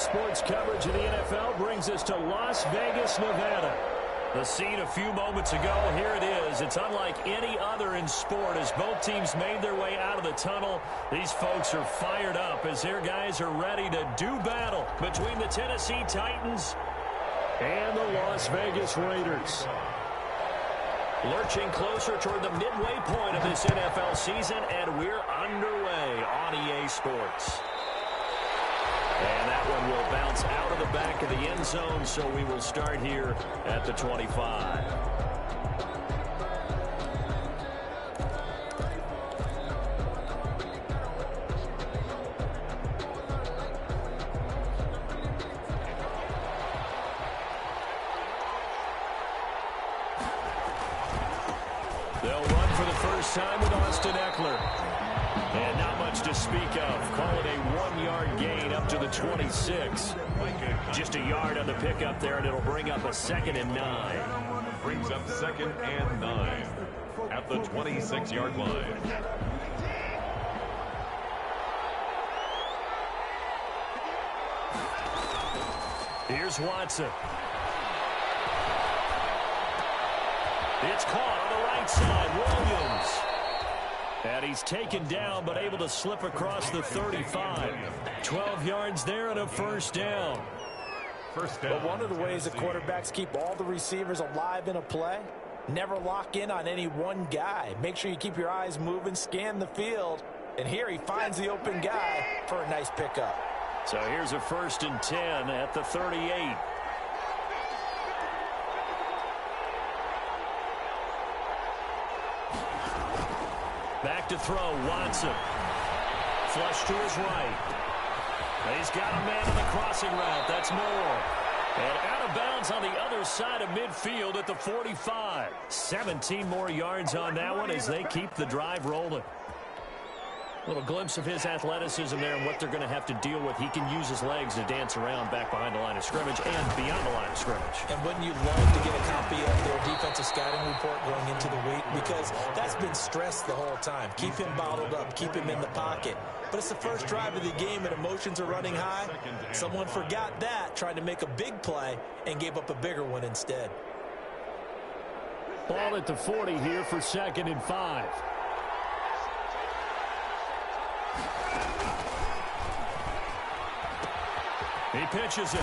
sports coverage of the NFL brings us to Las Vegas, Nevada. The scene a few moments ago, here it is. It's unlike any other in sport as both teams made their way out of the tunnel. These folks are fired up as their guys are ready to do battle between the Tennessee Titans and the Las Vegas Raiders. Lurching closer toward the midway point of this NFL season, and we're underway on EA Sports. And that one will bounce out of the back of the end zone, so we will start here at the 25. They'll run for the first time with Austin Eckler. And not much to speak of. Call it a 1-yard gain up to the 26. Just a yard on the pickup there, and it'll bring up a 2nd and 9. Brings up 2nd and 9 at the 26-yard line. Here's Watson. It's caught on the right side. Williams. And he's taken down, but able to slip across the 35. 12 yards there and a first down. But one of the ways the quarterbacks keep all the receivers alive in a play, never lock in on any one guy. Make sure you keep your eyes moving, scan the field. And here he finds the open guy for a nice pickup. So here's a 1st and 10 at the 38. Back to throw, Watson. Flush to his right. He's got a man on the crossing route. That's Moore. And out of bounds on the other side of midfield at the 45. 17 more yards on that one as they keep the drive rolling. A little glimpse of his athleticism there and what they're going to have to deal with. He can use his legs to dance around back behind the line of scrimmage and beyond the line of scrimmage. And wouldn't you love to get a copy of their defensive scouting report going into the week? Because that's been stressed the whole time. Keep him bottled up. Keep him in the pocket. But it's the first drive of the game and emotions are running high. Someone forgot that, tried to make a big play, and gave up a bigger one instead. Ball at the 40 here for 2nd and 5. He pitches it.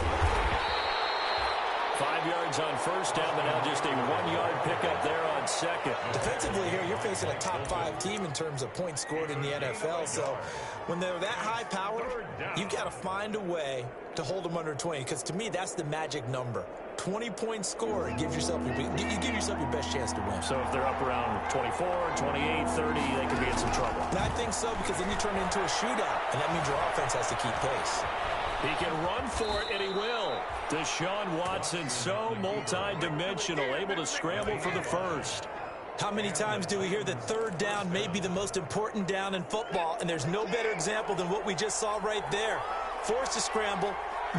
5 yards on first down, but now just a 1-yard pickup there on 2nd. Defensively here, you're facing a top 5 team in terms of points scored in the NFL. So when they're that high powered, you've got to find a way to hold them under 20. Because to me, that's the magic number. 20 points scored gives yourself you give yourself your best chance to win. So if they're up around 24, 28, 30, they could be in some trouble. And I think so, because then you turn it into a shootout, and that means your offense has to keep pace. He can run for it, and he will. Deshaun Watson, so multi-dimensional, able to scramble for the first. How many times do we hear that third down may be the most important down in football, and there's no better example than what we just saw right there. Forced to scramble,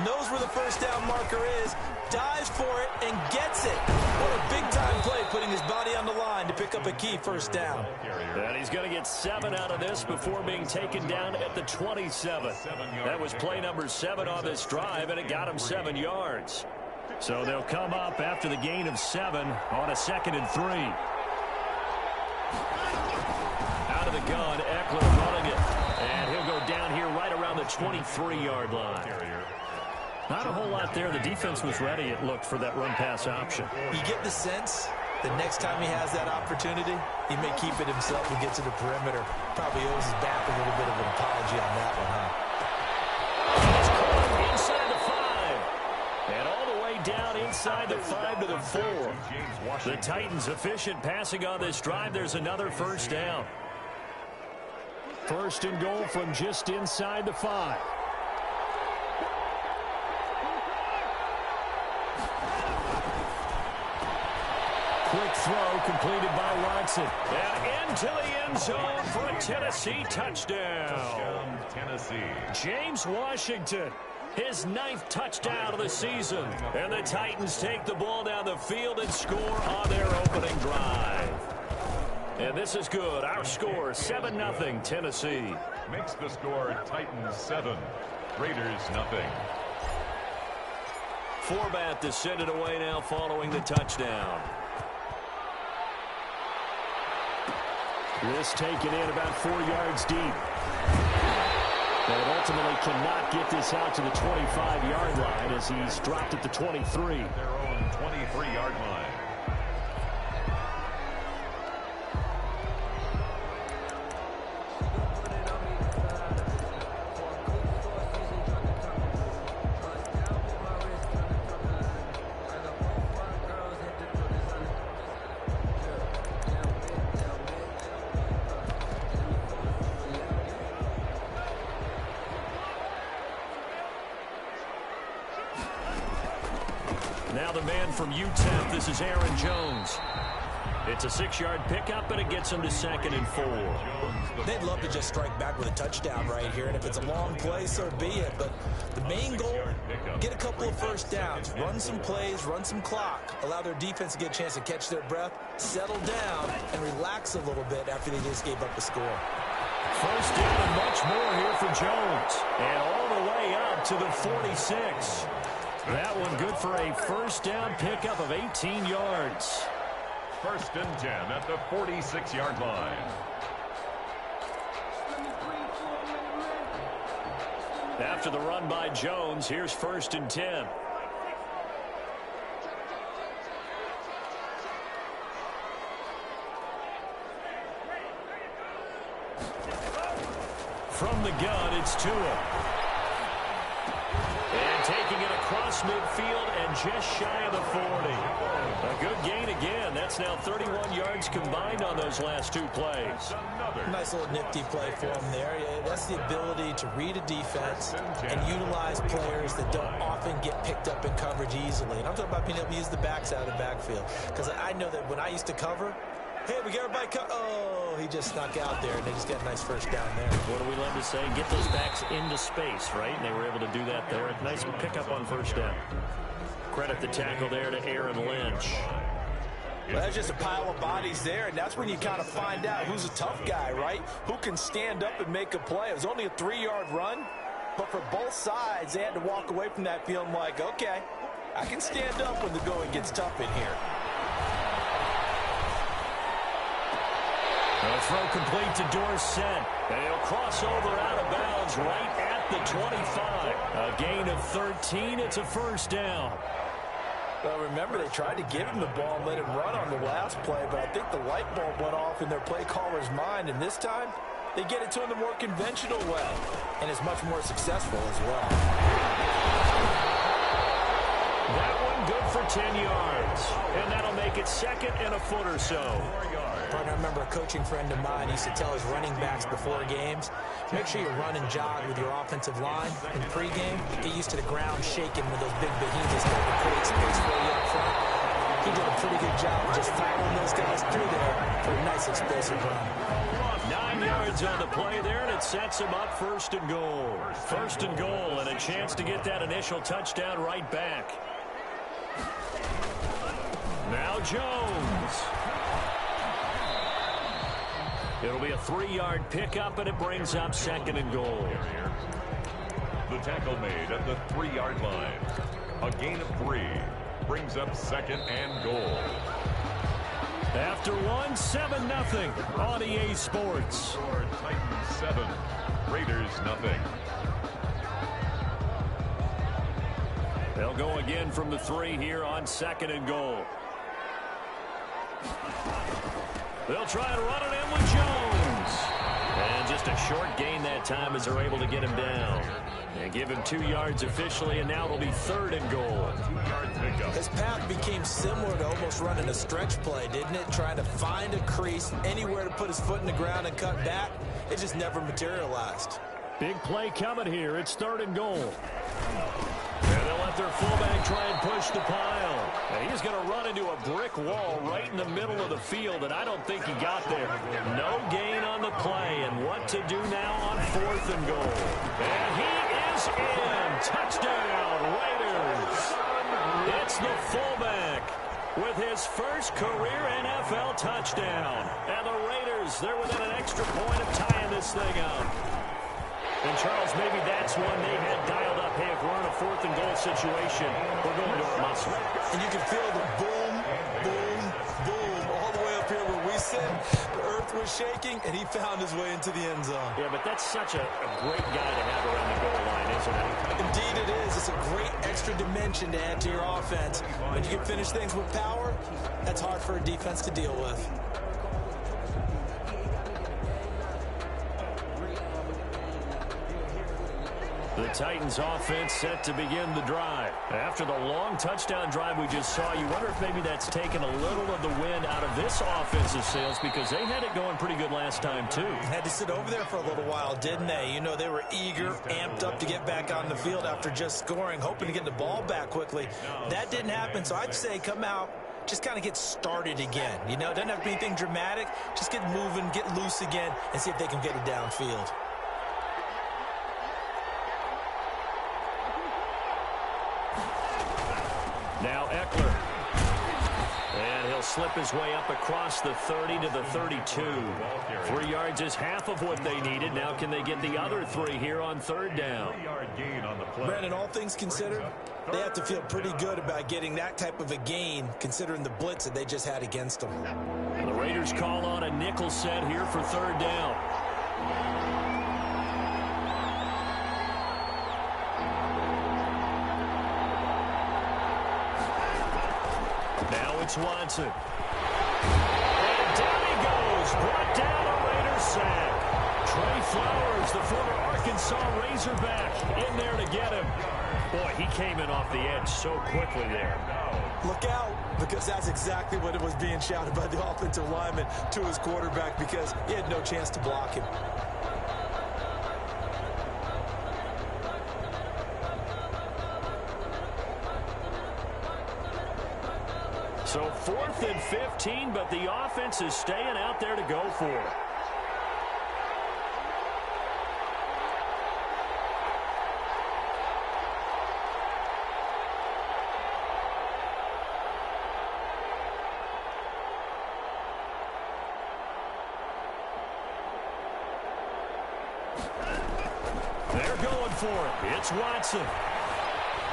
knows where the first down marker is, dives for it, and gets it. What a big-time play, putting his body on the line to pick up a key first down. And he's going to get 7 out of this before being taken down at the 27. That was play number 7 on this drive, and it got him 7 yards. So they'll come up after the gain of 7 on a 2nd and 3. Out of the gun, Eckler running it. And he'll go down here right around the 23-yard line. Not a whole lot there. The defense was ready, it looked, for that run-pass option. You get the sense that next time he has that opportunity, he may keep it himself and get to the perimeter. Probably owes his back a little bit of an apology on that one, huh? It's caught inside the 5. And all the way down inside the 5 to the 4. The Titans efficient passing on this drive. There's another first down. 1st and goal from just inside the 5. Quick throw completed by Watson. And into the end zone for a Tennessee touchdown. Tennessee. James Washington, his 9th touchdown of the season. And the Titans take the ball down the field and score on their opening drive. And this is good. Our score, 7-0 Tennessee. Makes the score Titans 7, Raiders 0. Forbath to send it away now following the touchdown. This taken in about 4 yards deep. But ultimately cannot get this out to the 25-yard line as he's dropped at the 23. Their own 23-yard line. Now the man from UTEP, this is Aaron Jones. It's a 6-yard pickup, and it gets him to 2nd and 4. They'd love to just strike back with a touchdown right here, and if it's a long play, so be it. But the main goal, get a couple of first downs, run some plays, run some clock, allow their defense to get a chance to catch their breath, settle down, and relax a little bit after they just gave up a score. First down and much more here for Jones. And all the way up to the 46. That one good for a first down pickup of 18 yards. 1st and 10 at the 46-yard line. After the run by Jones, here's 1st and 10. From the gun, it's Tua. And taking it across midfield and just shy of the 40. A good gain again. That's now 31 yards combined on those last 2 plays. Nice little nifty play for him there. That's the ability to read a defense and utilize players that don't often get picked up in coverage easily. And I'm talking about being able to use the backs out of the backfield. Because I know that when I used to cover, hey, we got everybody oh, he just snuck out there, and they just got a nice first down there. What do we love to say? Get those backs into space, right? And they were able to do that there. Nice pickup on first down. Credit the tackle there to Aaron Lynch. Well, that's just a pile of bodies there, and that's when you kind of find out who's a tough guy, right? Who can stand up and make a play. It was only a 3-yard run, but for both sides, they had to walk away from that feeling like, okay, I can stand up when the going gets tough in here. The throw complete to Dorsett. And he'll cross over out of bounds right at the 25. A gain of 13. It's a first down. Well, remember, they tried to give him the ball and let him run on the last play, but I think the light bulb went off in their play caller's mind, and this time they get it to him the more conventional way, and it's much more successful as well. That one good for 10 yards, and that'll make it 2nd and a foot or so. Partner, I remember a coaching friend of mine used to tell his running backs before games, make sure you run and jog with your offensive line in pregame. Get used to the ground shaking with those big behemoths trying to create space for you up front. He did a pretty good job of just following those guys through there for a nice explosive run. 9 yards on the play there, and it sets him up 1st and goal. 1st and goal, and a chance to get that initial touchdown right back. Now Jones. It'll be a 3-yard pickup, and it brings up 2nd and goal. The tackle made at the 3-yard line. A gain of 3 brings up 2nd and goal. After one, 7-0 on EA Sports. Titans 7, Raiders 0. They'll go again from the 3 here on 2nd and goal. They'll try to run it in with Jones. And just a short gain that time as they're able to get him down. And give him 2 yards officially, and now it'll be 3rd and goal. 2-yard pickup. His path became similar to almost running a stretch play, didn't it? Trying to find a crease, anywhere to put his foot in the ground and cut back. It just never materialized. Big play coming here. It's 3rd and goal. And they'll let their fullback try and push the pile. And he's going to run into a brick wall right in the middle of the field, and I don't think he got there. No gain on the play, and what to do now on 4th and goal. And he is in. Touchdown, Raiders. It's the fullback with his first career NFL touchdown. And the Raiders, they're within an extra point of tying this thing up. And, Charles, maybe that's one they had dialed up. Hey, if we're in a 4th and goal situation, we're going to our muscle. And you can feel the boom, boom, boom all the way up here where we sit. The earth was shaking, and he found his way into the end zone. Yeah, but that's such a great guy to have around the goal line, isn't it? Indeed it is. It's a great extra dimension to add to your offense. When you can finish things with power, that's hard for a defense to deal with. The Titans offense set to begin the drive. After the long touchdown drive we just saw, you wonder if maybe that's taken a little of the wind out of this offensive sails because they had it going pretty good last time too. Had to sit over there for a little while, didn't they? You know, they were eager, amped up to get back on the field after just scoring, hoping to get the ball back quickly. That didn't happen, so I'd say come out, just kind of get started again. You know, it doesn't have to be anything dramatic. Just get moving, get loose again, and see if they can get it downfield. Now Eckler. And he'll slip his way up across the 30 to the 32. 3 yards is half of what they needed. Now can they get the other 3 here on 3rd down? Brandon, all things considered, they have to feel pretty good about getting that type of a gain considering the blitz that they just had against them. The Raiders call on a nickel set here for 3rd down. Now it's Watson. And down he goes. Brought down a Raiders sack. Trey Flowers, the former Arkansas Razorback, in there to get him. Boy, he came in off the edge so quickly there. Look out, because that's exactly what it was being shouted by the offensive lineman to his quarterback because he had no chance to block him. So 4th and 15, but the offense is staying out there to go for it. They're going for it. It's Watson.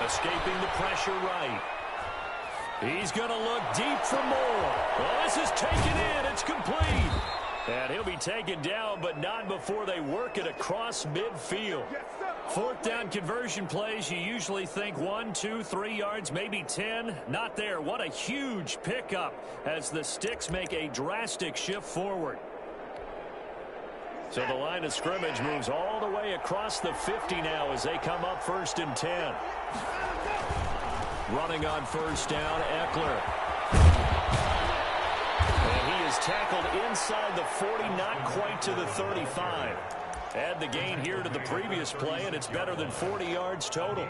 Escaping the pressure right. He's going to look deep for more. Well, this is taken in. It's complete. And he'll be taken down, but not before they work it across midfield. 4th down conversion plays, you usually think 1, 2, 3 yards, maybe 10. Not there. What a huge pickup as the Sticks make a drastic shift forward. So the line of scrimmage moves all the way across the 50 now as they come up 1st and 10. Running on 1st down, Eckler. And he is tackled inside the 40, not quite to the 35. Add the gain here to the previous play, and it's better than 40 yards total.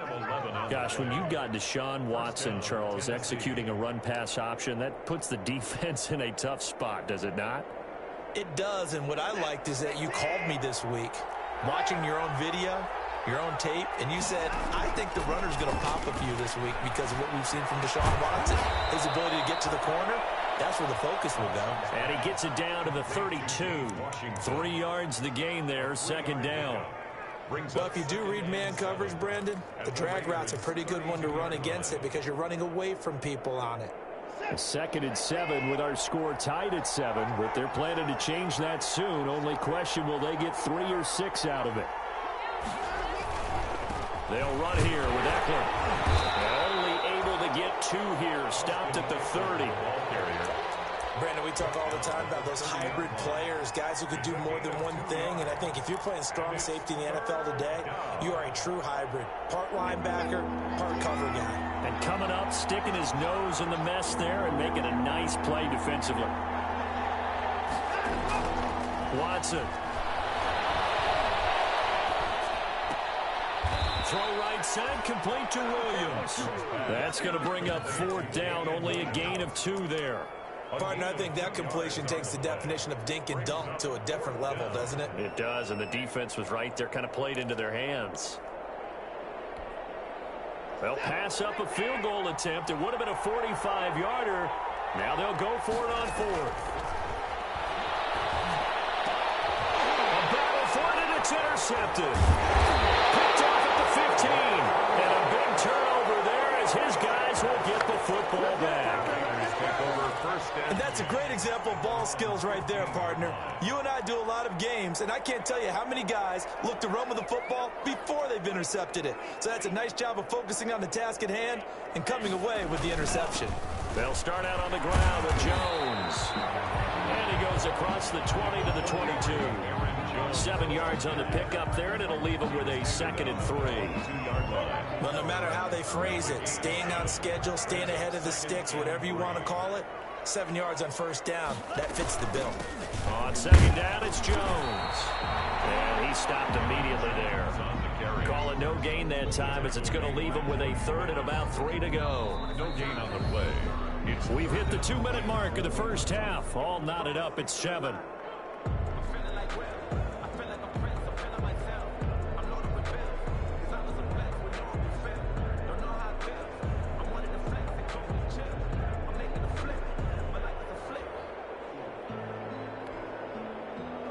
Gosh, when you've got Deshaun Watson, Charles, executing a run-pass option, that puts the defense in a tough spot, does it not? It does, and what I liked is that you called me this week, watching your own video, your own tape, and you said, I think the runner's going to pop a few this week because of what we've seen from Deshaun Watson. His ability to get to the corner, that's where the focus will go. And he gets it down to the 32. 3 yards the gain there, 2nd down. Well, if you do read man coverage, Brandon, the drag route's a pretty good one to run against it because you're running away from people on it. 2nd and 7 with our score tied at 7, but they're planning to change that soon. Only question, will they get 3 or 6 out of it? They'll run here with Eckler. Only able to get 2 here. Stopped at the 30. Brandon, we talk all the time about those hybrid players, guys who could do more than one thing. And I think if you're playing strong safety in the NFL today, you are a true hybrid. Part linebacker, part cover guy. And coming up, sticking his nose in the mess there and making a nice play defensively. Watson. Throw right side, complete to Williams. That's going to bring up 4th down, only a gain of 2 there. Partner, I think that completion takes the definition of dink and dunk to a different level, doesn't it? It does, and the defense was right there, kind of played into their hands. They'll pass up a field goal attempt. It would have been a 45-yarder. Now they'll go for it on 4th. A battle for it, and it's intercepted. Picked off at the 15. And a big turnover there as his guys will get the football back. And that's a great example of ball skills right there, partner. You and I do a lot of games, and I can't tell you how many guys look to run with the football before they've intercepted it. So that's a nice job of focusing on the task at hand and coming away with the interception. They'll start out on the ground with Jones. And he goes across the 20 to the 22. 7 yards on the pickup there, and it'll leave him with a 2nd and 3. Well, no matter how they phrase it, staying on schedule, staying ahead of the sticks, whatever you want to call it, 7 yards on first down, that fits the bill. On 2nd down, it's Jones. And he stopped immediately there. Call it no gain that time as it's going to leave him with a 3rd and about 3 to go. No gain on the play. We've hit the 2-minute mark of the first half. All knotted up at 7.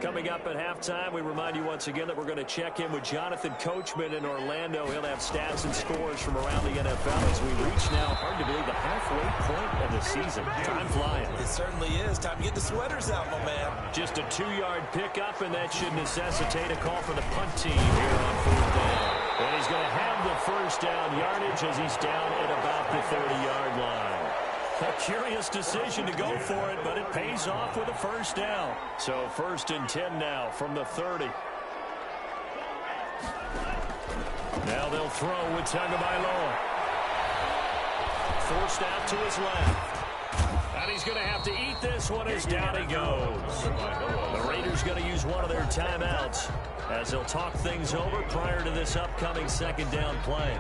Coming up at halftime, we remind you once again that we're going to check in with Jonathan Coachman in Orlando. He'll have stats and scores from around the NFL as we reach now, hard to believe, the halfway point of the season. Time flying. It certainly is. Time to get the sweaters out, my man. Just a 2-yard pickup, and that should necessitate a call for the punt team here on 4th down. And he's going to have the first down yardage as he's down at about the 30-yard line. A curious decision to go for it, but it pays off with a first down. So 1st and 10 now from the 30. Now they'll throw with Tagovailoa. Forced out to his left. And he's going to have to eat this one as down he goes. The Raiders going to use one of their timeouts as they'll talk things over prior to this upcoming 2nd down play.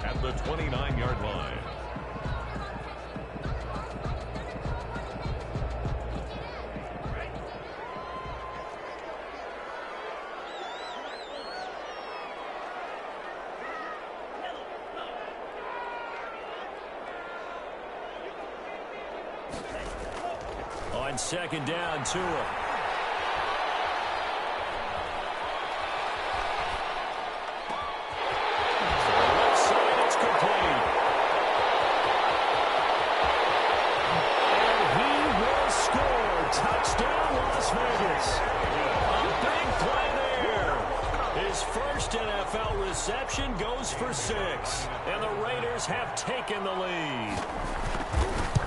At the 29-yard line. On 2nd down, Tua. Left side, it's complete. And he will score. Touchdown, Las Vegas. A big play there. His first NFL reception goes for 6. And the Raiders have taken the lead.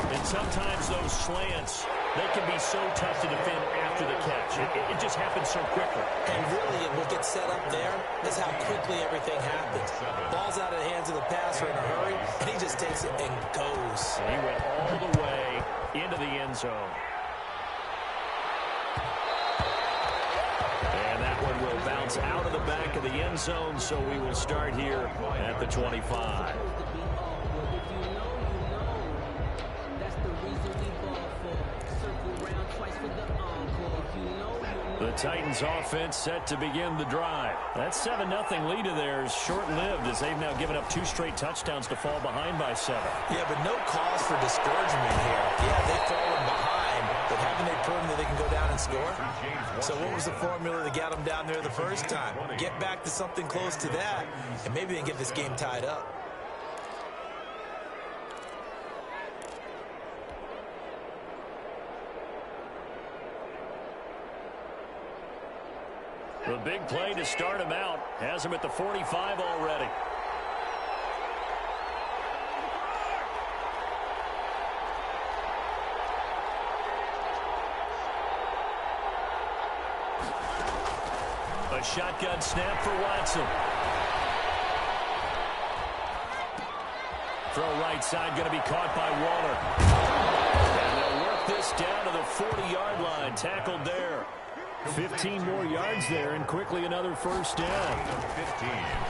And sometimes those slants, they can be so tough to defend after the catch. It just happens so quickly. And really, what gets set up there is how quickly everything happens. Ball's out of the hands of the passer in a hurry, and he just takes it and goes. He went all the way into the end zone. And that one will bounce out of the back of the end zone, so we will start here at the 25. The Titans offense set to begin the drive. That 7-0 lead of theirs short-lived as they've now given up 2 straight touchdowns to fall behind by 7. Yeah, but no cause for discouragement here. Yeah, they've fallen behind, but haven't they proven that they can go down and score? So what was the formula that got them down there the first time? Get back to something close to that, and maybe they can get this game tied up. The big play to start him out has him at the 45 already. A shotgun snap for Watson. Throw right side going to be caught by Waller. And they'll work this down to the 40-yard line. Tackled there. 15 more yards there, and quickly another first down. 15.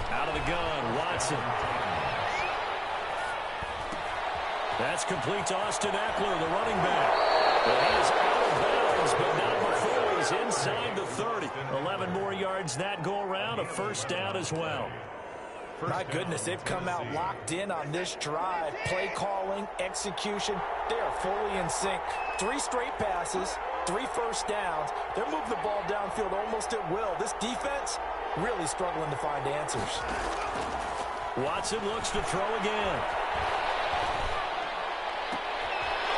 Out of the gun, Watson. That's complete to Austin Eckler, the running back. But he is out of bounds, but not before he's inside the 30. 11 more yards that go around, a first down as well. My goodness, they've come out locked in on this drive. Play calling, execution, they are fully in sync. 3 straight passes, 3 first downs. They're moving the ball downfield almost at will. This defense really struggling to find answers. Watson looks to throw again.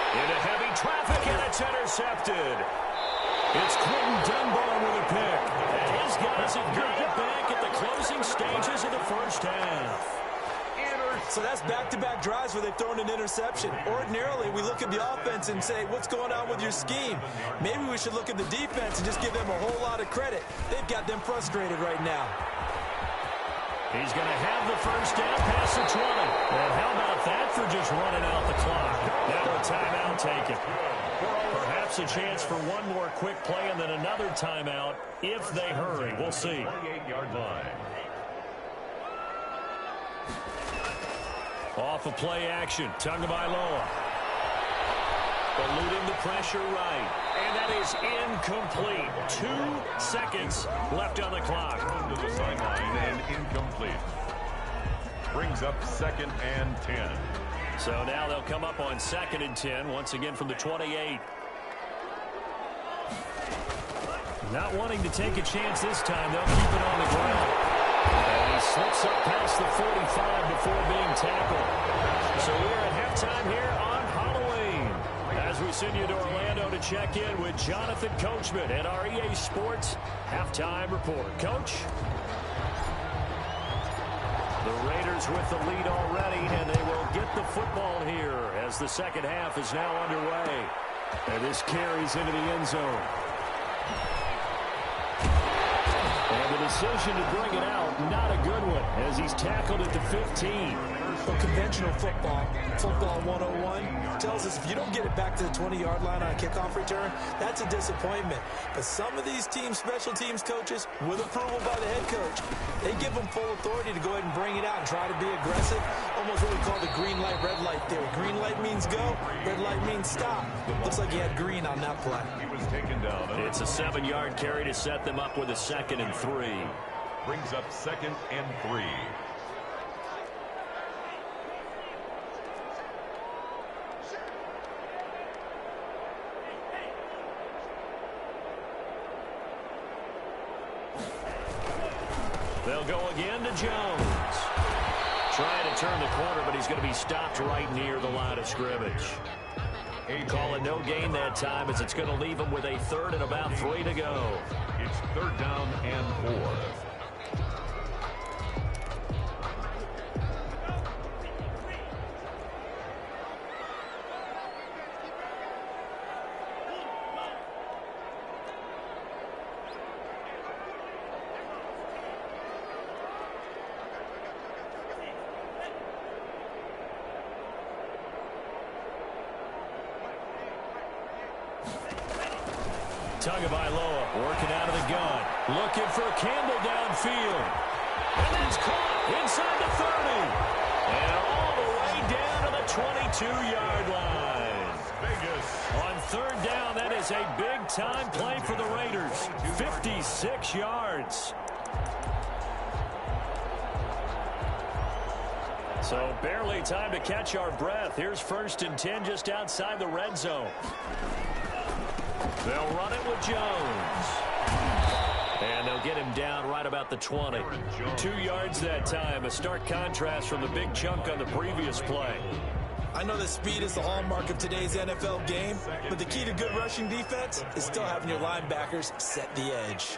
Into heavy traffic, and it's intercepted. It's Quentin Dunbar with a pick. And his guys have got it back at the closing stages of the first half. So that's back-to-back drives where they've thrown an interception. Ordinarily, we look at the offense and say, what's going on with your scheme? Maybe we should look at the defense and just give them a whole lot of credit. They've got them frustrated right now. He's going to have the first down past the 20. And how about that for just running out the clock? Now a timeout taken. Perhaps a chance for one more quick play and then another timeout if they hurry. We'll see. 28-yard line. Off of play action, Tagovailoa. Eluding the pressure right. And that is incomplete. 2 seconds left on the clock. To the sideline and incomplete. Brings up 2nd and 10. So now they'll come up on 2nd and 10, once again from the 28. Not wanting to take a chance this time, they'll keep it on the ground. And he slips up past the 45 before being tackled. So we're at halftime here on Halloween. As we send you to Orlando to check in with Jonathan Coachman at our EA Sports Halftime Report. Coach? The Raiders with the lead already, and they will get the football here as the second half is now underway. And this carries into the end zone. And the decision to bring it out, not a good one, as he's tackled at the 15. Well, conventional football 101, tells us if you don't get it back to the 20-yard line on a kickoff return, that's a disappointment. But some of these teams, special teams coaches, with approval by the head coach, they give them full authority to go ahead and bring it out and try to be aggressive. Almost what we call the green light, red light theory. Green light means go, red light means stop. Looks like he had green on that play. He was taken down. It's a 7-yard carry to set them up with a 2nd and 3. Brings up 2nd and 3. They'll go again to Jones. Trying to turn the corner, but he's going to be stopped right near the line of scrimmage. Call it no gain that time, as it's going to leave him with a 3rd and about 3 to go. It's 3rd down and 4. Tagovailoa working out of the gun. Looking for Campbell downfield. And that's caught inside the 30. And all the way down to the 22-yard line. Vegas. On 3rd down, that is a big-time play for the Raiders. 56 yards. So barely time to catch our breath. Here's 1st and 10 just outside the red zone. They'll run it with Jones. And they'll get him down right about the 20. 2 yards that time. A stark contrast from the big chunk on the previous play. I know that speed is the hallmark of today's NFL game, but the key to good rushing defense is still having your linebackers set the edge.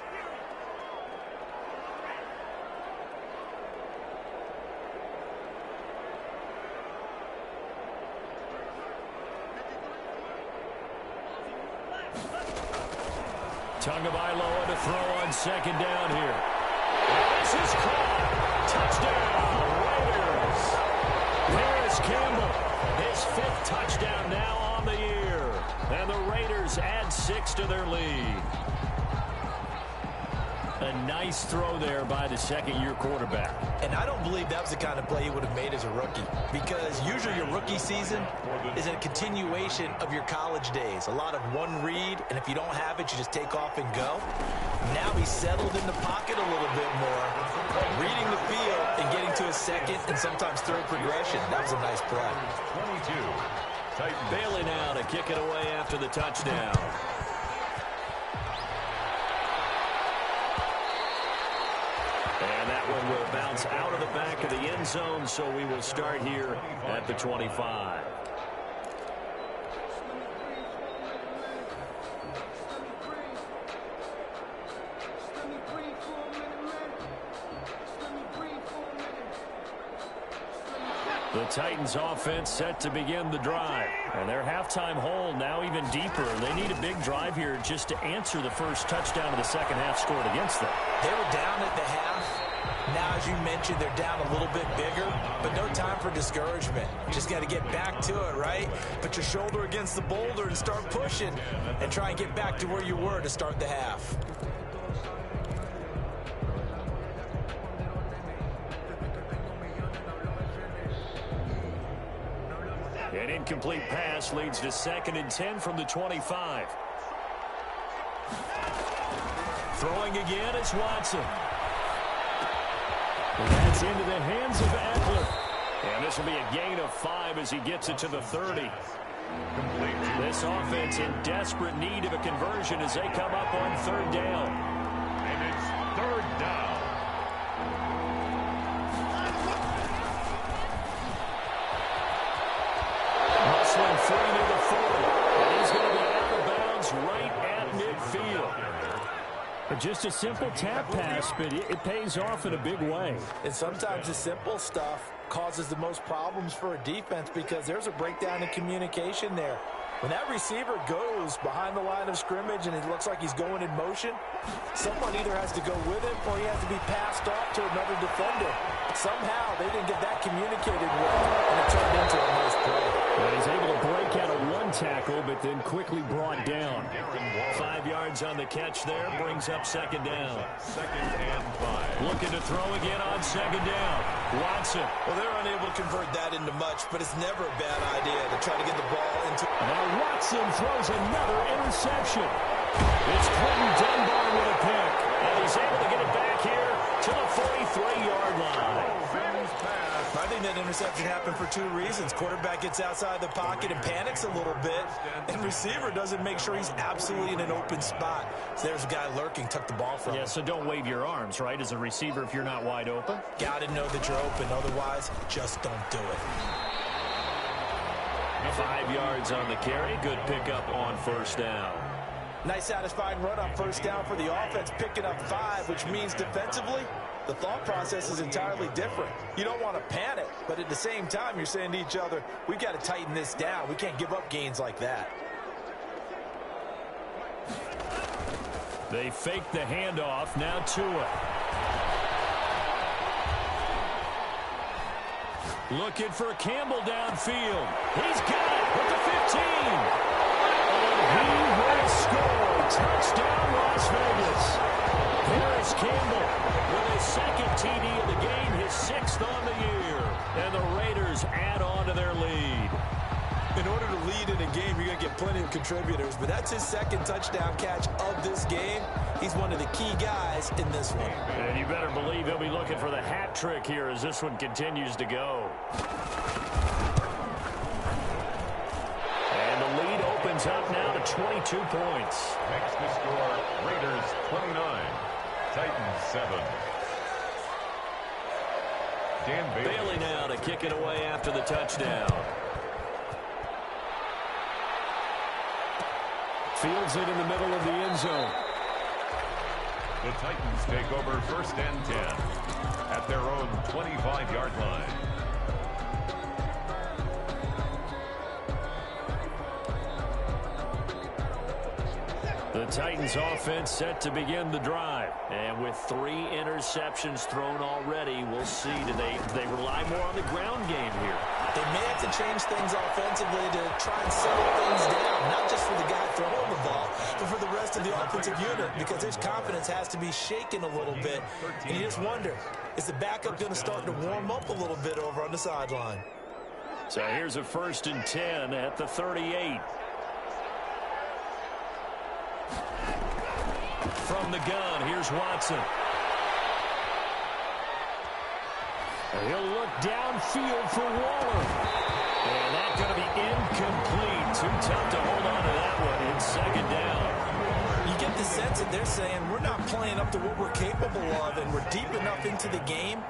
Tagovailoa to throw on 2nd down here. And this is caught. Touchdown, Raiders. Paris Campbell, his 5th touchdown now on the year. And the Raiders add 6 to their lead. A nice throw there by the 2nd-year quarterback. And I don't believe that was the kind of play he would have made as a rookie, because usually your rookie season is a continuation of your college days. A lot of one read, and if you don't have it, you just take off and go. Now he's settled in the pocket a little bit more, reading the field and getting to his 2nd and sometimes 3rd progression. That was a nice play. 22. Bailey now to kick it away after the touchdown. will bounce out of the back of the end zone, so we will start here at the 25. The Titans offense set to begin the drive. And their halftime hole now even deeper. They need a big drive here just to answer the first touchdown of the second half scored against them. They were down at the half. Now, as you mentioned, they're down a little bit bigger, but no time for discouragement. Just got to get back to it, right? Put your shoulder against the boulder and start pushing and try and get back to where you were to start the half. An incomplete pass leads to 2nd and 10 from the 25. Throwing again is Watson. And that's into the hands of Eckler. And this will be a gain of 5 as he gets it to the 30. This offense in desperate need of a conversion as they come up on 3rd down. And it's 3rd down. Hustling free near the 40. And he's going to be out of bounds right at midfield. Just a simple tap pass, but it pays off in a big way. And sometimes the simple stuff causes the most problems for a defense because there's a breakdown in communication there. When that receiver goes behind the line of scrimmage and it looks like he's going in motion, someone either has to go with him or he has to be passed off to another defender. Somehow they didn't get that communicated with, and it turned into a nice play. And he's able to break out of one tackle, but then quickly brought down. 5 yards on the catch there, brings up 2nd down. 2nd and 5. Looking to throw again on 2nd down. Watson. Well, they're unable to convert that into much, but it's never a bad idea to try to get the ball into. Now Watson throws another interception. It's Clinton Dunbar with a pick, and he's able to get it back here to the 43-yard line. I think that interception happened for 2 reasons. Quarterback gets outside the pocket and panics a little bit, and receiver doesn't make sure he's absolutely in an open spot. So there's a guy lurking, took the ball from him. Yeah, so don't wave your arms, right, as a receiver if you're not wide open. Got to know that you're open. Otherwise, just don't do it. 5 yards on the carry. Good pickup on 1st down. Nice satisfying run on 1st down for the offense, picking up 5, which means defensively, the thought process is entirely different. You don't want to panic, but at the same time, you're saying to each other, we've got to tighten this down. We can't give up gains like that. They fake the handoff. Now Tua. Looking for Campbell downfield. He's got it with the 15. And he will score. Touchdown, Las Vegas. Paris Campbell with his 2nd TD of the game, his 6th on the year. And the Raiders add on to their lead. In order to lead in a game, you're going to get plenty of contributors, but that's his 2nd touchdown catch of this game. He's one of the key guys in this one. And you better believe he'll be looking for the hat trick here as this one continues to go. And the lead opens up now to 22 points. Makes the score Raiders 29, Titans 7. Dan Bailey now to kick it away after the touchdown. Fields it in the middle of the end zone. The Titans take over 1st and 10 at their own 25-yard line. The Titans offense set to begin the drive. And with 3 interceptions thrown already, we'll see. Do they rely more on the ground game here? They may have to change things offensively to try and settle things down, not just for the guy throwing the ball, but for the rest of the offensive unit, because his confidence has to be shaken a little bit. And you just wonder, is the backup going to start to warm up a little bit over on the sideline? So here's a 1st and 10 at the 38. From the gun, here's Watson. He'll look downfield for Waller. And that's going to be incomplete. Too tough to hold on to that one. It's 2nd down. You get the sense that they're saying we're not playing up to what we're capable of, and we're deep enough into the game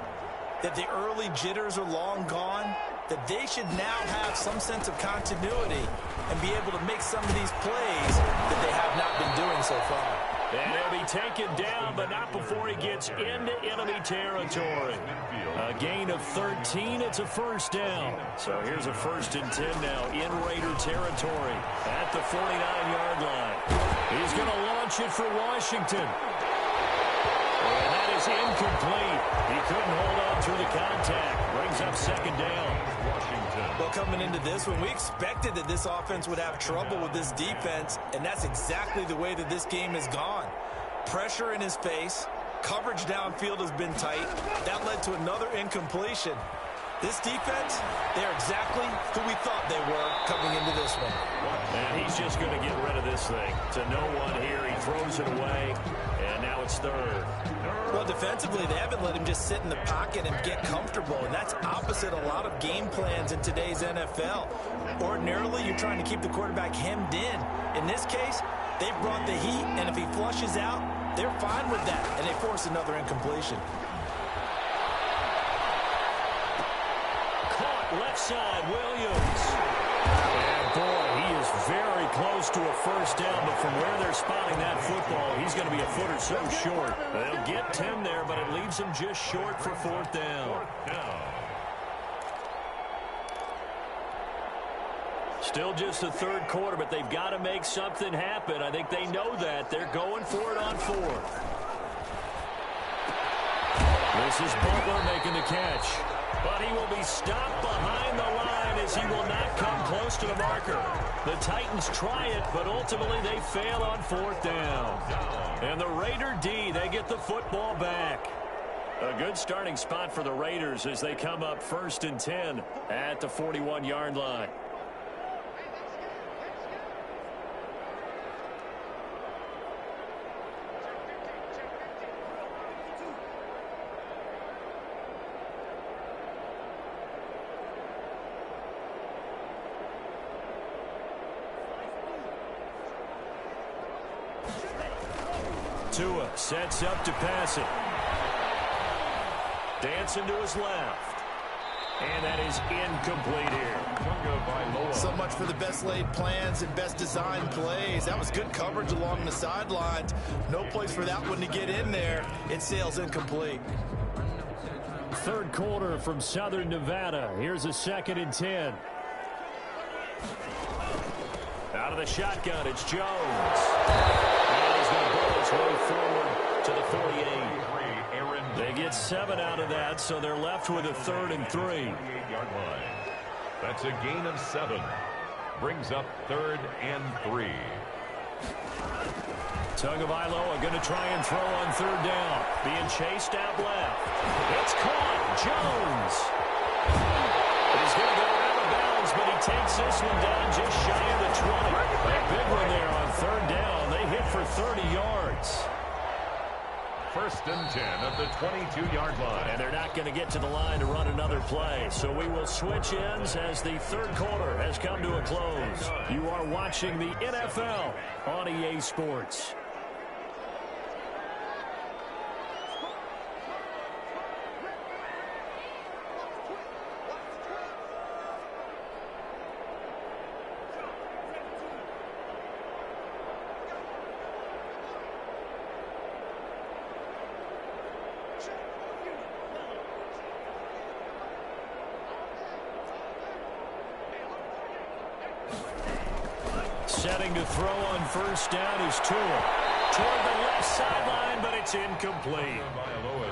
that the early jitters are long gone, that they should now have some sense of continuity and be able to make some of these plays that they have not been doing so far. And he'll be taken down, but not before he gets into enemy territory. A gain of 13, it's a first down. So here's a 1st and 10 now in Raider territory at the 49-yard line. He's going to launch it for Washington. And that is incomplete. He couldn't hold on through the contact. Brings up 2nd down. Washington. Well, coming into this one, we expected that this offense would have trouble with this defense, and that's exactly the way that this game has gone. Pressure in his face. Coverage downfield has been tight. That led to another incompletion. This defense, they're exactly who we thought they were coming into this one. And he's just going to get rid of this thing. To no one here. He throws it away, and now it's 3rd. Well, defensively, they haven't let him just sit in the pocket and get comfortable, and that's opposite a lot of game plans in today's NFL. Ordinarily, you're trying to keep the quarterback hemmed in. In this case, they've brought the heat, and if he flushes out, they're fine with that, and they force another incompletion. Left side, Williams. And boy, he is very close to a first down, but from where they're spotting that football, he's going to be a foot or so short. They'll get 10 there, but it leaves him just short for 4th down. Still just the 3rd quarter, but they've got to make something happen. I think they know that. They're going for it on 4th. This is Butler making the catch. But he will be stopped behind the line as he will not come close to the marker. The Titans try it, but ultimately they fail on 4th down. And the Raider D, they get the football back. A good starting spot for the Raiders as they come up 1st and 10 at the 41-yard line. Tua sets up to pass it. Dancing to his left. And that is incomplete here. So much for the best laid plans and best designed plays. That was good coverage along the sidelines. No place for that one to get in there. It sails incomplete. 3rd quarter from Southern Nevada. Here's a 2nd and 10. Out of the shotgun, it's Jones. And he's going to blow his way forward to the 48. They get 7 out of that, so they're left with a 3rd and 3. That's a gain of 7. Brings up 3rd and 3. Tagovailoa going to try and throw on 3rd down. Being chased out left. It's caught. Jones. He's going to go out of bounds, but he takes this one down just shy of the 20. A big one there on 3rd down. They hit for 30 yards. 1st and 10 at the 22-yard line. And they're not going to get to the line to run another play. So we will switch ends as the 3rd quarter has come to a close. You are watching the NFL on EA Sports. Setting to throw on 1st down is Tua. Toward the left sideline, but it's incomplete.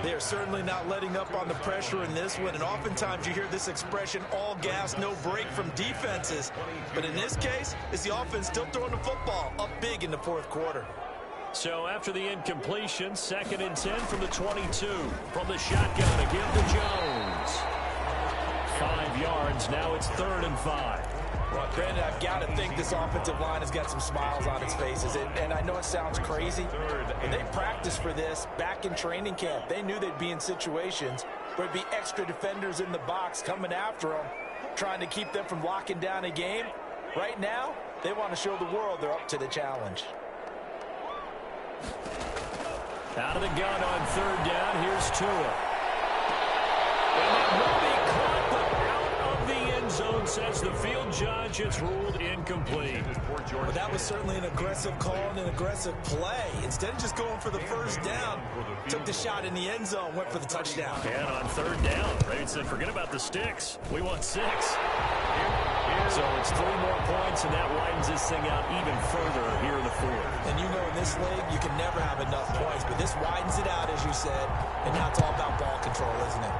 They are certainly not letting up on the pressure in this one, and oftentimes you hear this expression, all gas, no break from defenses. But in this case, it's the offense still throwing the football up big in the 4th quarter. So after the incompletion, 2nd and 10 from the 22. From the shotgun to give to Jones. 5 yards, now it's 3rd and 5. Brandon, I've got to think this offensive line has got some smiles on its faces. And I know it sounds crazy, but they practiced for this back in training camp. They knew they'd be in situations where there'd be extra defenders in the box coming after them, trying to keep them from locking down a game. Right now, they want to show the world they're up to the challenge. Out of the gun on third down. Here's Tua. And that will be caught, but out of the end zone, says the field judge. It's ruled incomplete. Well, that was certainly an aggressive call and an aggressive play. Instead of just going for the first down, took the shot in the end zone, went for the touchdown. And on third down, Ravens said, forget about the sticks. We want 6. So it's 3 more points, and that widens this thing out even further here in the fourth. And you know in this league, you can never have enough points, but this widens it out, as you said, and now it's all about ball control, isn't it?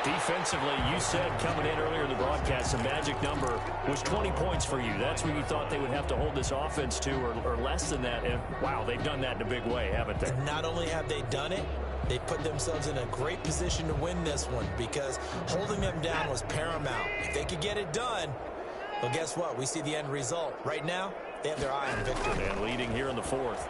Defensively, you said coming in earlier in the broadcast, the magic number was 20 points for you. That's where you thought they would have to hold this offense to, or less than that. And, wow, they've done that in a big way, haven't they? And not only have they done it, they put themselves in a great position to win this one because holding them down was paramount. If they could get it done, well, guess what? We see the end result. Right now, they have their eye on victory. And leading here in the fourth.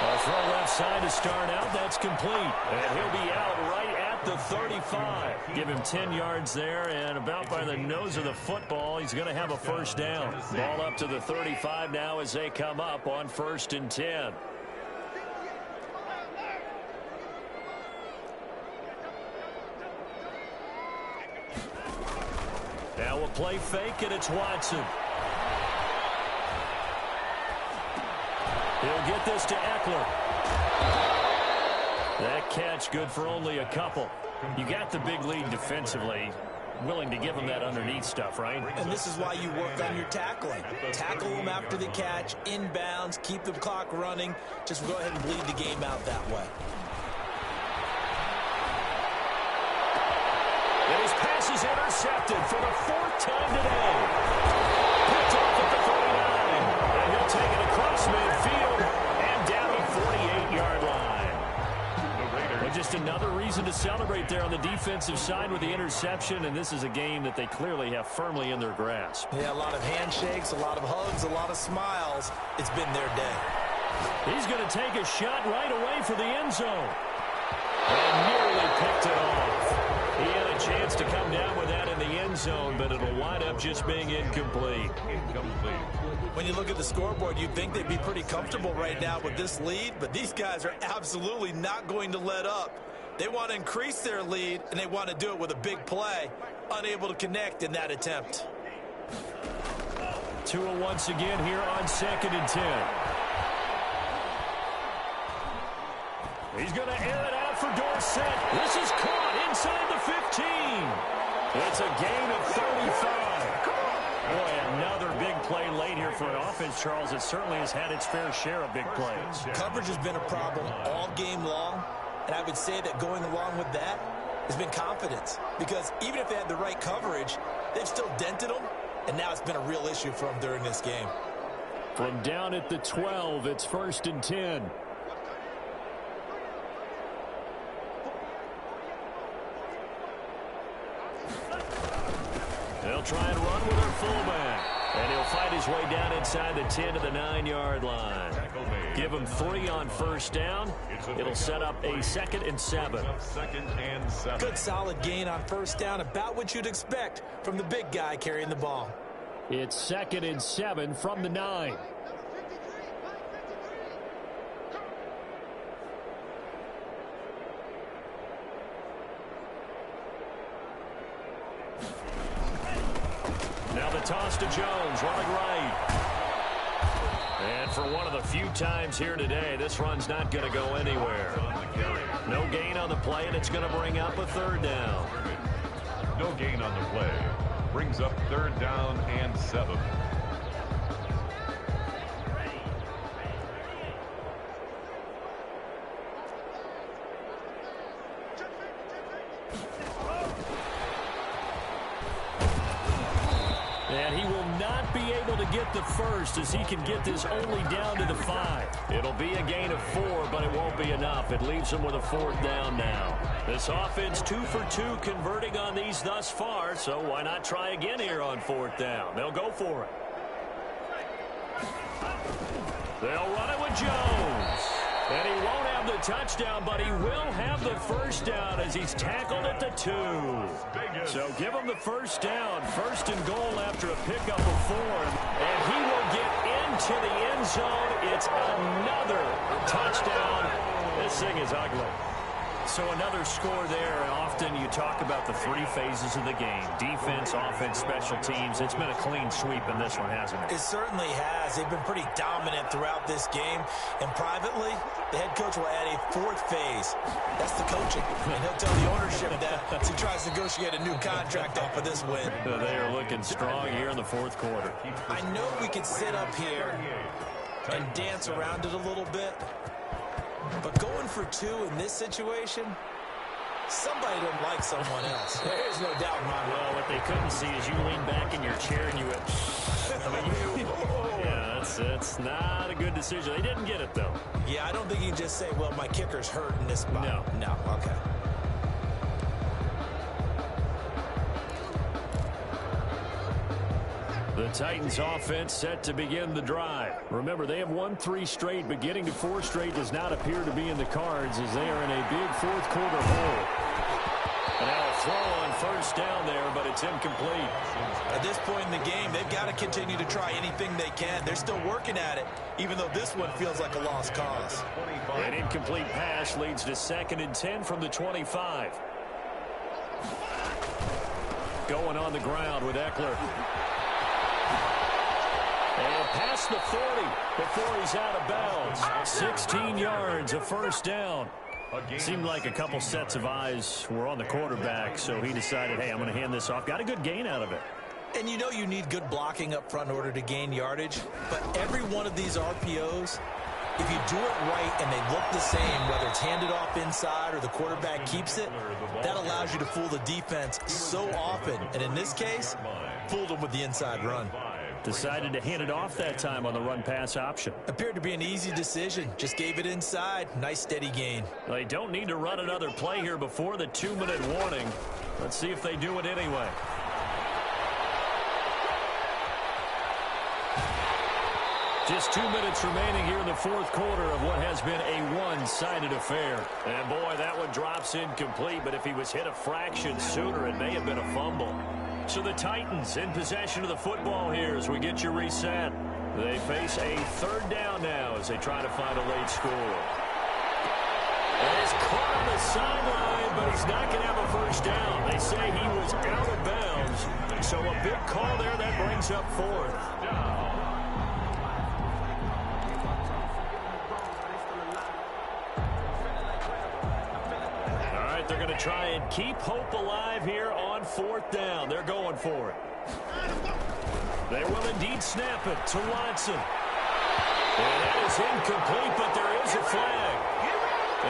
A throw left side to start out. That's complete. And he'll be out right at the 35. Give him 10 yards there, and about by the nose of the football, he's going to have a first down. Ball up to the 35 now as they come up on 1st and 10. Now a play fake, and it's Watson. He'll get this to Eckler. That catch good for only a couple. You got the big lead defensively. Willing to give them that underneath stuff, right? And this is why you work on your tackling. Tackle them after the catch, inbounds, keep the clock running. Just go ahead and bleed the game out that way. And his pass is intercepted for the 4th time today. Picked off at the 49. And he'll take it across midfield and down the 48-yard line. And just another reason to celebrate there on the defensive side with the interception, and this is a game that they clearly have firmly in their grasp. Yeah, a lot of handshakes, a lot of hugs, a lot of smiles. It's been their day. He's going to take a shot right away for the end zone. And nearly picked it off. He had a chance to come down with that in the end zone, but it'll wind up just being incomplete. When you look at the scoreboard, you'd think they'd be pretty comfortable right now with this lead, but these guys are absolutely not going to let up. They want to increase their lead, and they want to do it with a big play. Unable to connect in that attempt. Tua once again here on 2nd and 10. He's going to air it out for Dorsett. This is caught inside the 15. It's a gain of 35. Boy, another big play late here for an offense, Charles. It certainly has had its fair share of big plays. Coverage has been a problem all game long, and I would say that going along with that has been confidence. Because even if they had the right coverage, they've still dented them, and now it's been a real issue for them during this game. From down at the 12, it's 1st and 10. They'll try and run with their fullback. And he'll fight his way down inside the 10 to the 9-yard line. Give him 3 on first down. It'll set up a 2nd and 7. Good solid gain on first down, about what you'd expect from the big guy carrying the ball. It's 2nd and 7 from the 9. Now the toss to Jones, running right. And for one of the few times here today, this run's not going to go anywhere. No gain on the play, and it's going to bring up a 3rd down. No gain on the play. Brings up 3rd down and 7. And he will not be able to get the first as he can get this only down to the 5. It'll be a gain of 4, but it won't be enough. It leaves him with a 4th down now. This offense 2 for 2 converting on these thus far, so why not try again here on 4th down? They'll go for it. They'll run it with Jones. And he won't have the touchdown, but he will have the first down as he's tackled at the 2. So give him the first down. First and goal after a pickup of 4. And he will get into the end zone. It's another touchdown. This thing is ugly. So another score there, and often you talk about the 3 phases of the game. Defense, offense, special teams. It's been a clean sweep in this one, hasn't it? It certainly has. They've been pretty dominant throughout this game. And privately, the head coach will add a 4th phase. That's the coaching. And he'll tell the ownership that as he tries to negotiate a new contract off of this win. They are looking strong here in the 4th quarter. I know we could sit up here and dance around it a little bit. But going for 2 in this situation, somebody doesn't like someone else. There's no doubt in my mind. Well, what they couldn't see is you lean back in your chair and you went, yeah, that's not a good decision. They didn't get it, though. Yeah, I don't think you can just say, well, my kicker's hurt in this spot. No, okay. The Titans offense set to begin the drive. Remember, they have won 3 straight, but getting to 4 straight does not appear to be in the cards as they are in a big 4th quarter hole. And now a throw on first down there, but it's incomplete. At this point in the game, they've got to continue to try anything they can. They're still working at it, even though this one feels like a lost cause. An incomplete pass leads to 2nd and 10 from the 25. Going on the ground with Eckler. And past the 40 before he's out of bounds. 16 yards, a first down. Seemed like a couple sets of eyes were on the quarterback, so he decided, hey, I'm going to hand this off. Got a good gain out of it. And you know you need good blocking up front in order to gain yardage, but every one of these RPOs, if you do it right and they look the same, whether it's handed off inside or the quarterback keeps it, that allows you to fool the defense so often. And in this case, fooled them with the inside run. Decided to hand it off that time on the run-pass option. Appeared to be an easy decision. Just gave it inside. Nice, steady gain. They don't need to run another play here before the 2-minute warning. Let's see if they do it anyway. Just 2 minutes remaining here in the 4th quarter of what has been a one-sided affair. And, boy, that one drops incomplete, but if he was hit a fraction sooner, it may have been a fumble. So the Titans in possession of the football here as we get you reset. They face a 3rd down now as they try to find a late score. And he's caught on the sideline, but he's not going to have a first down. They say he was out of bounds. So a big call there that brings up 4th. They're going to try and keep hope alive here on 4th down. They're going for it. They will indeed snap it to Watson. And that is incomplete, but there is a flag.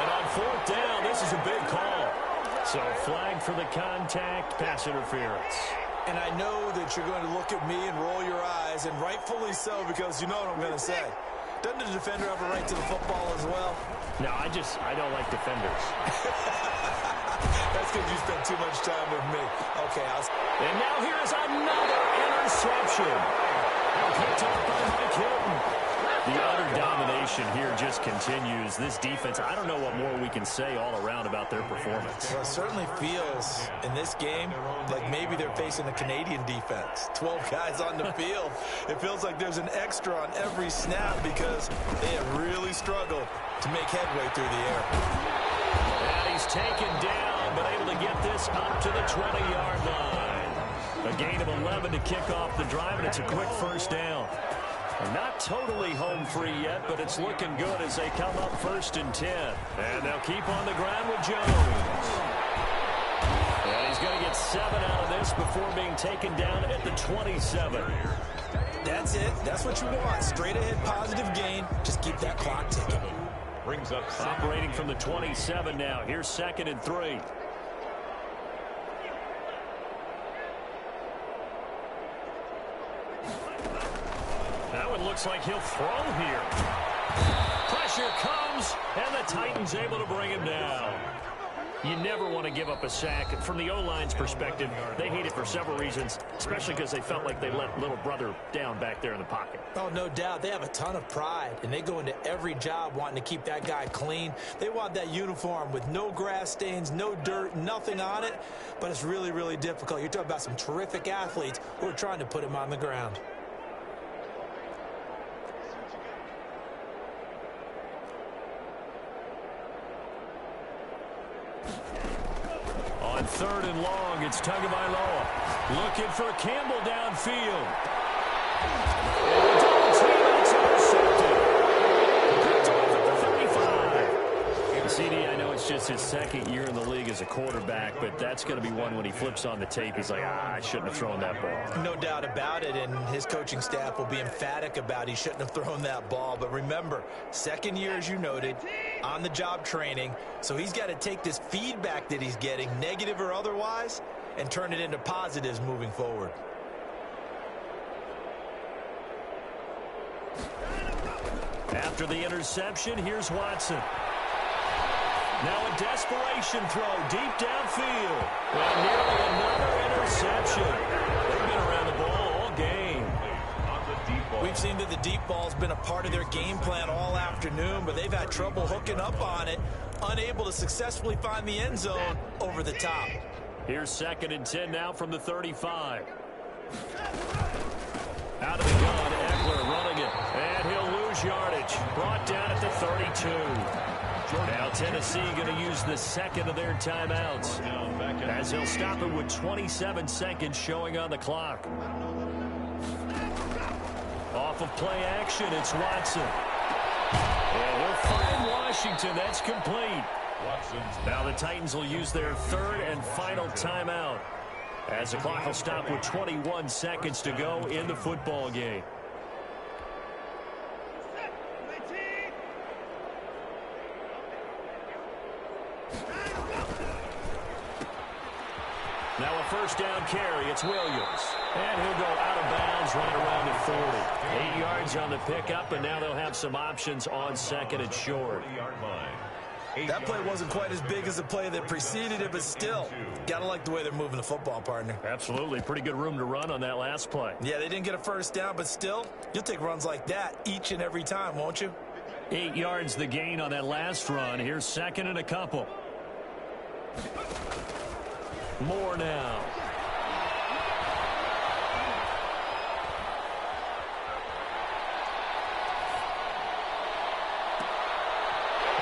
And on 4th down, this is a big call. So flag for the contact, pass interference. And I know that you're going to look at me and roll your eyes, and rightfully so, because you know what I'm going to say. Doesn't the defender have a right to the football as well? No, I don't like defenders. That's because you spent too much time with me. Okay, and now here is another interception. Picked up by Mike Hilton. The utter domination here just continues. This defense, I don't know what more we can say all around about their performance. Well, it certainly feels in this game like maybe they're facing a Canadian defense. 12 guys on the field. It feels like there's an extra on every snap because they have really struggled to make headway through the air. And he's taken down, but able to get this up to the 20-yard line. A gain of 11 to kick off the drive, and it's a quick first down. Not totally home free yet, but it's looking good as they come up 1st and 10. And they'll keep on the ground with Jones. And he's going to get 7 out of this before being taken down at the 27. That's it. That's what you want. Straight ahead positive gain. Just keep that clock ticking. Brings up operating from the 27 now. Here's 2nd and 3. That one looks like he'll throw here. Pressure comes, and the Titans able to bring him down. You never want to give up a sack. From the O-line's perspective, they hate it for several reasons, especially because they felt like they let little brother down back there in the pocket. Oh, no doubt. They have a ton of pride, and they go into every job wanting to keep that guy clean. They want that uniform with no grass stains, no dirt, nothing on it, but it's really, really difficult. You're talking about some terrific athletes who are trying to put him on the ground. On 3rd and long, it's Tagovailoa looking for Campbell downfield. And the double team, and it's intercepted. Picked off at the 35. CD, I know it's just his 2nd year in the league as a quarterback, but that's going to be one when he flips on the tape. He's like, I shouldn't have thrown that ball. No doubt about it, and his coaching staff will be emphatic about he shouldn't have thrown that ball. But remember, 2nd year, as you noted, on-the-job training, so he's got to take this feedback that he's getting, negative or otherwise, and turn it into positives moving forward. After the interception, here's Watson. Now a desperation throw deep downfield. And nearly another interception. They've been around the ball all game. We've seen that the deep ball's been a part of their game plan all afternoon, but they've had trouble hooking up on it, unable to successfully find the end zone over the top. Here's 2nd and 10 now from the 35. Out of the gun, Eckler running it, and he'll lose yardage. Brought down at the 32. Now Tennessee going to use the 2nd of their timeouts, as he'll stop it with 27 seconds showing on the clock. Off of play action, it's Watson. And he'll find Washington. That's complete. Now the Titans will use their 3rd and final timeout, as the clock will stop with 21 seconds to go in the football game. Now a 1st down carry. It's Williams. And he'll go out of bounds right around the 40. 8 yards on the pickup, and now they'll have some options on 2nd and short. That play wasn't quite as big as the play that preceded it, but still, gotta like the way they're moving the football, partner. Absolutely. Pretty good room to run on that last play. Yeah, they didn't get a 1st down, but still, you'll take runs like that each and every time, won't you? 8 yards the gain on that last run. Here's 2nd and a couple. More now.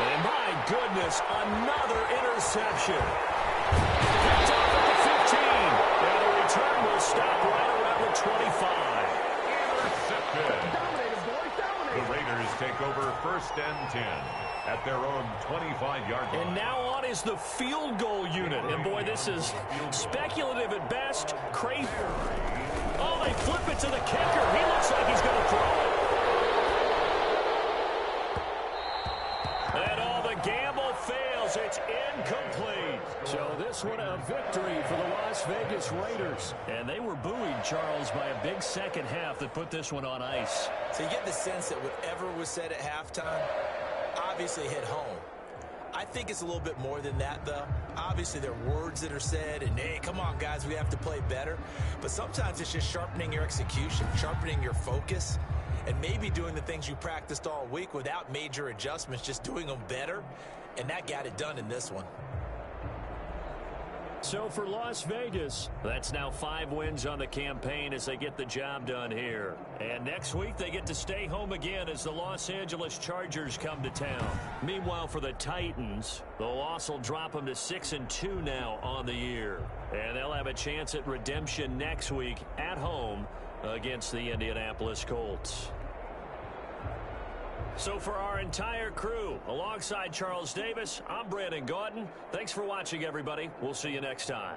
And my goodness, another interception. Picked off at the 15. And the return will stop right around the 25. Intercepted. The Raiders take over 1st and 10 at their own 25-yard line. And now on is the field goal unit. And boy, this is speculative at best. Crazy. Oh, they flip it to the kicker. He looks like he's going to throw it. And all the gamble fails. It's incomplete. So this one a victory for the Las Vegas Raiders. And they were buoyed, Charles, by a big 2nd half that put this one on ice. So you get the sense that whatever was said at halftime obviously hit home. I think it's a little bit more than that, though. Obviously, there are words that are said, and, hey, come on, guys, we have to play better. But sometimes it's just sharpening your execution, sharpening your focus, and maybe doing the things you practiced all week without major adjustments, just doing them better, and that got it done in this one. So for Las Vegas, that's now 5 wins on the campaign as they get the job done here. And next week they get to stay home again as the Los Angeles Chargers come to town. Meanwhile, for the Titans, the loss will drop them to 6-2 now on the year. And they'll have a chance at redemption next week at home against the Indianapolis Colts. So for our entire crew, alongside Charles Davis, I'm Brandon Gaudin. Thanks for watching, everybody. We'll see you next time.